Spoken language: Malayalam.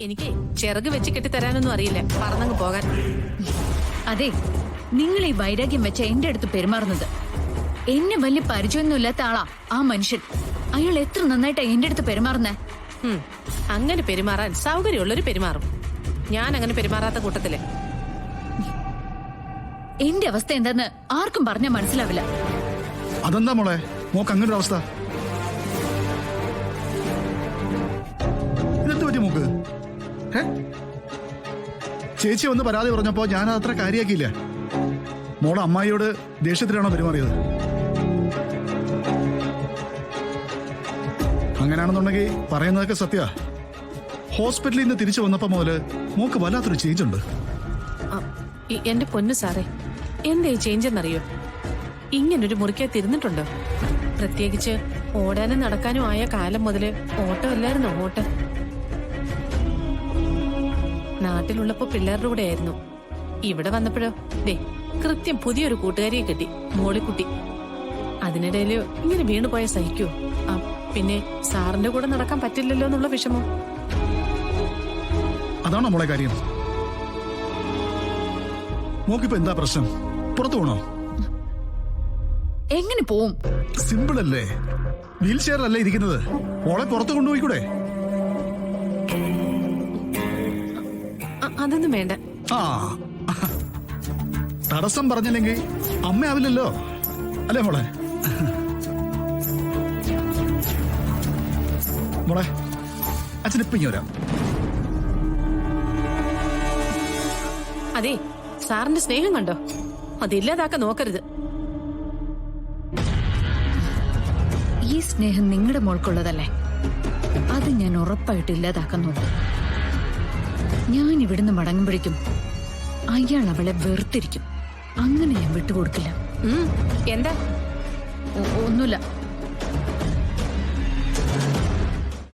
എനിക്ക് ചിറക് വെച്ച് കെട്ടിത്തരാനൊന്നും അറിയില്ല, പറന്നങ്ങ് പോകാൻ. അതെ, നിങ്ങൾ ഈ വൈരാഗ്യം വെച്ച എന്റെ അടുത്ത് പെരുമാറുന്നത്. എന്നെ വലിയ പരിചയമൊന്നുമില്ലാത്ത ആളാ ആ മനുഷ്യൻ. അയാൾ എത്ര നന്നായിട്ടാ എന്റെ അടുത്ത് പെരുമാറുന്നേ. അങ്ങനെ പെരുമാറാൻ സൗകര്യമുള്ളൊരു പെരുമാറും. ഞാൻ അങ്ങനെ പെരുമാറാത്ത കൂട്ടത്തില്. എന്റെ അവസ്ഥ എന്താന്ന് ആർക്കും പറഞ്ഞാൽ മനസ്സിലാവില്ല. അതെന്താ മോളെ മോക്ക് അങ്ങനെ ഒരു അവസ്ഥ? ഇതെന്ത് പറ്റി മോക്ക്? ചേച്ചി വന്ന് പരാതി പറഞ്ഞപ്പോ ഞാൻ അത്ര കാര്യാക്കിയില്ല. മോളെ അമ്മായിയോട് ദേഷ്യത്തിലാണോ പെരുമാറിയത്? അങ്ങനെയാണെന്നുണ്ടെങ്കിൽ പറയുന്നതൊക്കെ സത്യ. ഹോസ്പിറ്റലിൽ നിന്ന് തിരിച്ചു വന്നപ്പോ മുതല് മോക്ക് വല്ലാത്തൊരു ചേഞ്ച് ഉണ്ട്. എന്റെ പൊന്നു സാറേ, എന്താ ഈ ചേഞ്ച് എന്നറിയോ? ഇങ്ങനൊരു മുറിക്കായി തിരുന്നിട്ടുണ്ടോ? പ്രത്യേകിച്ച് ഓടാനും നടക്കാനും ആയ കാലം മുതല് ഓട്ടമല്ലായിരുന്നോ ഓട്ടം? നാട്ടിലുള്ളപ്പോ പിള്ളേരുടെ കൂടെ ആയിരുന്നു. ഇവിടെ വന്നപ്പോഴോ ദേ കൃത്യം പുതിയൊരു കൂട്ടുകാരിയെ കിട്ടി, മോളിക്കുട്ടി. അതിനിടയില് ഇങ്ങനെ വീണുപോയ സഹിക്കൂ? പിന്നെ സാറിന്റെ കൂടെ നടക്കാൻ പറ്റില്ലല്ലോ എന്നുള്ള വിഷമം. അതാണോ മോളെ കാര്യം? മോക്കിപ്പോ എന്താ പ്രശ്നം? പുറത്തു പോണോ? എങ്ങനെ പോവും? സിമ്പിൾ അല്ലേ, വീൽ ചെയറിലല്ലേ ഇരിക്കുന്നത്. മോളെ പുറത്ത് കൊണ്ടുപോയിക്കൂടെ? അതൊന്നും വേണ്ട. ആ തടസ്സം പറഞ്ഞില്ലെങ്കിൽ അമ്മയാവില്ലല്ലോ അല്ലേ മോളെ? മോളെ അച്ഛനിപ്പ ഇങ്ങനെ വരാം. അതെ, സാറിന്റെ സ്നേഹം കണ്ടോ? അതില്ലാതാക്കാൻ നോക്കരുത്. ഈ സ്നേഹം നിങ്ങളുടെ മോൾക്കുള്ളതല്ലേ? അത് ഞാൻ ഉറപ്പായിട്ട് ഇല്ലാതാക്കാൻ നോക്കും. ഞാൻ ഇവിടുന്ന് മടങ്ങുമ്പോഴേക്കും അയാൾ അവളെ വെറുത്തിരിക്കും. അങ്ങനെ ഞാൻ വിട്ടുകൊടുക്കില്ല. എന്താ? ഒന്നുമില്ല.